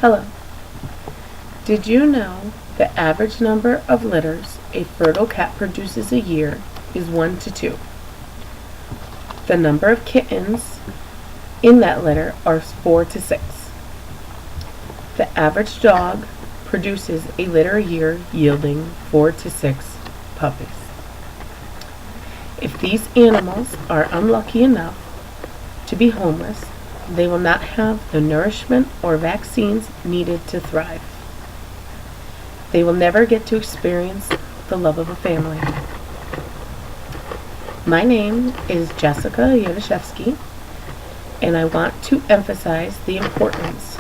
Hello. Did you know the average number of litters a fertile cat produces a year is 1 to 2? The number of kittens in that litter are 4 to 6. The average dog produces a litter a year yielding 4 to 6 puppies. If these animals are unlucky enough to be homeless, they will not have the nourishment or vaccines needed to thrive. They will never get to experience the love of a family. My name is Jessica Yanuszewski, and I want to emphasize the importance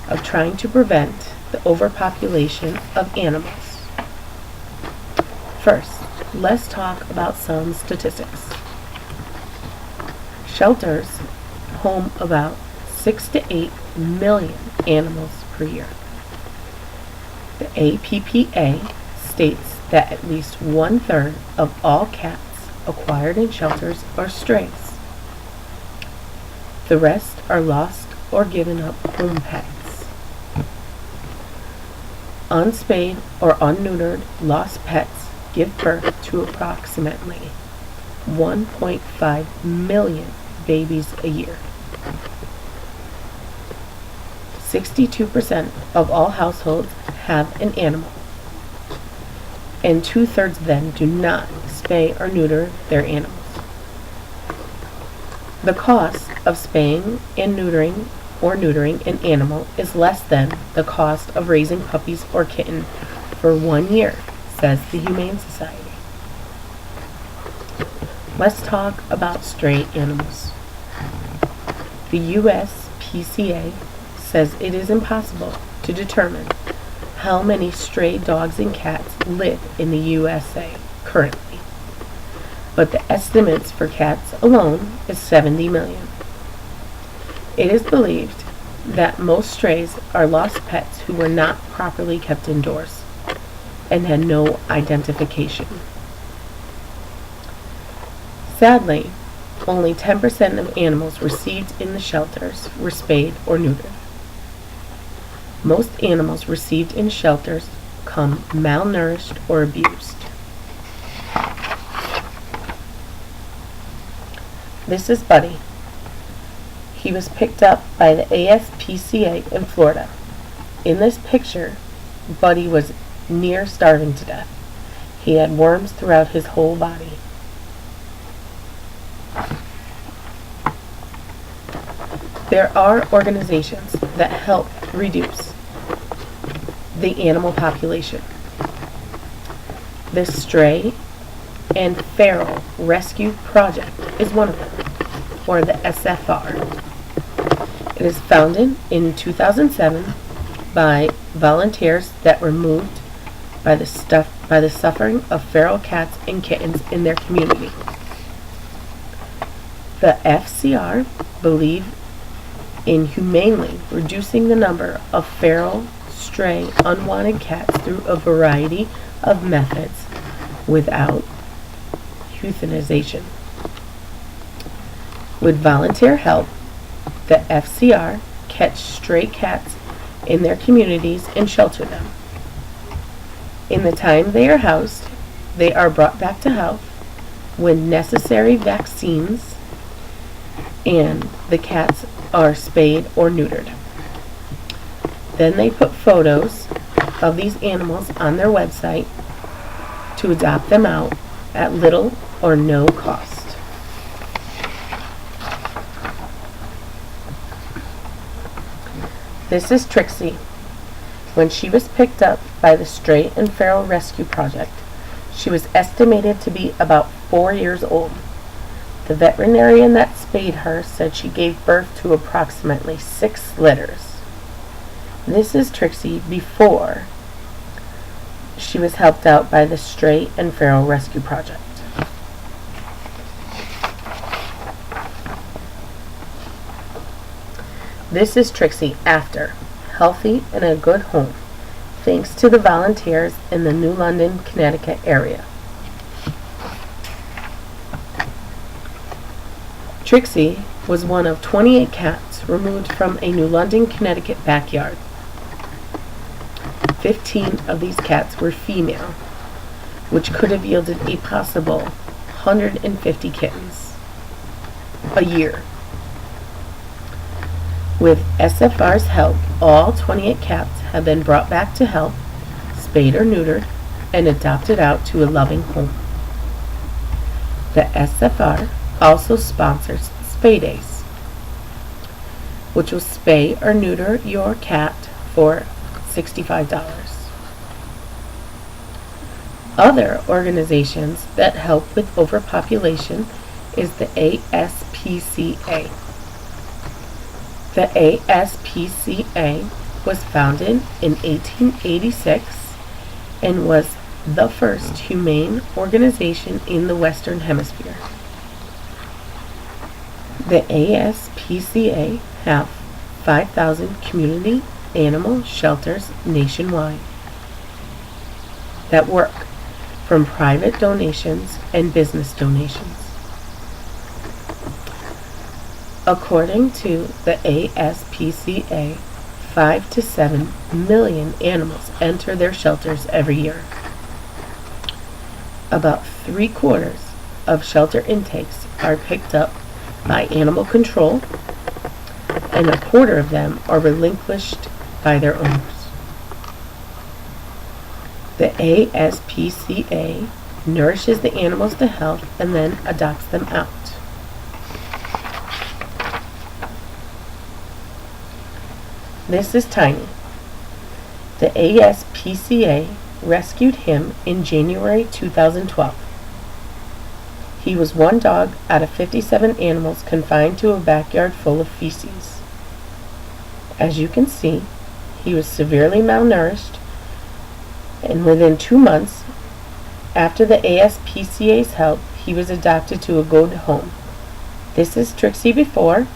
of trying to prevent the overpopulation of animals. First, let's talk about some statistics. Shelters home about 6 to 8 million animals per year. The APPA states that at least 1/3 of all cats acquired in shelters are strays. The rest are lost or given up home pets. Unspayed or unneutered lost pets give birth to approximately 1.5 million babies a year. 62% of all households have an animal, and 2/3 of them do not spay or neuter their animals. The cost of spaying and neutering an animal is less than the cost of raising puppies or kittens for 1 year, says the Humane Society. Let's talk about stray animals. The USPCA says it is impossible to determine how many stray dogs and cats live in the USA currently, but the estimates for cats alone is 70 million. It is believed that most strays are lost pets who were not properly kept indoors and had no identification. Sadly, only 10% of animals received in the shelters were spayed or neutered. Most animals received in shelters come malnourished or abused. This is Buddy. He was picked up by the ASPCA in Florida. In this picture, Buddy was near starving to death. He had worms throughout his whole body. There are organizations that help reduce the animal population. The Stray and Feral Rescue Project is one of them, or the SFR. It is founded in 2007 by volunteers that were moved by the suffering of feral cats and kittens in their community. The FCR believe in humanely reducing the number of feral, stray, unwanted cats through a variety of methods without euthanization. With volunteer help, the FCR catch stray cats in their communities and shelter them. In the time they are housed, they are brought back to health with necessary vaccines, and the cats are spayed or neutered. Then they put photos of these animals on their website to adopt them out at little or no cost. This is Trixie. When she was picked up by the Stray and Feral Rescue Project, she was estimated to be about 4 years old. The veterinarian that spayed her said she gave birth to approximately 6 litters. This is Trixie before she was helped out by the Stray and Feral Rescue Project. This is Trixie after, healthy and in a good home, thanks to the volunteers in the New London, Connecticut area. Trixie was one of 28 cats removed from a New London, Connecticut backyard. 15 of these cats were female, which could have yielded a possible 150 kittens a year. With SFR's help, all 28 cats have been brought back to health, spayed or neutered, and adopted out to a loving home. The SFR also sponsors Spay Days, which will spay or neuter your cat for $65. Other organizations that help with overpopulation is the ASPCA. The ASPCA was founded in 1886 and was the first humane organization in the Western Hemisphere. The ASPCA have 5,000 community animal shelters nationwide that work from private donations and business donations. According to the ASPCA, 5 to 7 million animals enter their shelters every year. About 3/4 of shelter intakes are picked up by animal control, and 1/4 of them are relinquished by their owners. The ASPCA nourishes the animals to health and then adopts them out. This is Tiny. The ASPCA rescued him in January 2012. He was one dog out of 57 animals confined to a backyard full of feces. As you can see, he was severely malnourished, and within 2 months after the ASPCA's help, he was adopted to a good home. This is Trixie before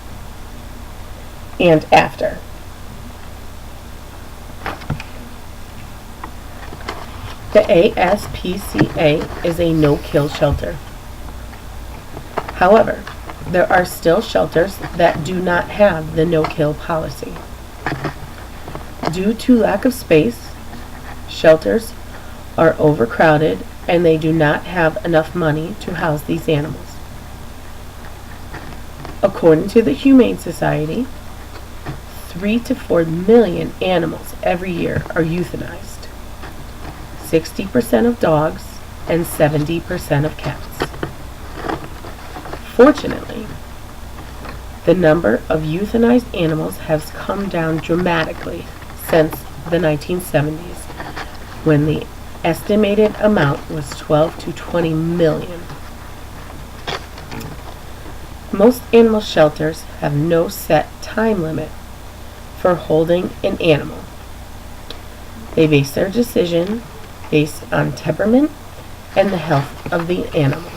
and after. The ASPCA is a no-kill shelter. However, there are still shelters that do not have the no-kill policy. Due to lack of space, shelters are overcrowded and they do not have enough money to house these animals. According to the Humane Society, 3 to 4 million animals every year are euthanized. 60% of dogs and 70% of cats. Fortunately, the number of euthanized animals has come down dramatically since the 1970s, when the estimated amount was 12 to 20 million. Most animal shelters have no set time limit for holding an animal. They base their decision based on temperament and the health of the animal.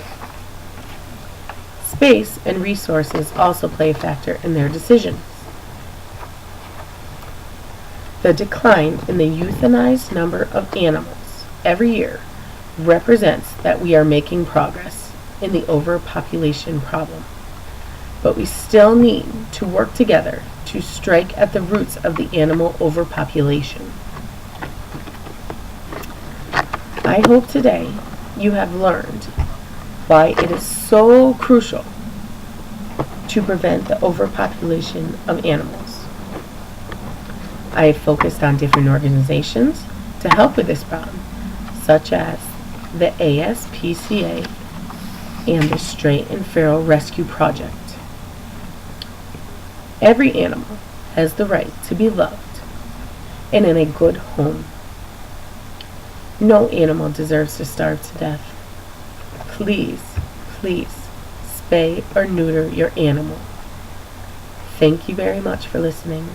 Space and resources also play a factor in their decisions. The decline in the euthanized number of animals every year represents that we are making progress in the overpopulation problem, but we still need to work together to strike at the roots of the animal overpopulation. I hope today you have learned why it is so crucial to prevent the overpopulation of animals. I have focused on different organizations to help with this problem, such as the ASPCA and the Stray and Feral Rescue Project. Every animal has the right to be loved and in a good home. No animal deserves to starve to death. Please, please, spay or neuter your animal. Thank you very much for listening.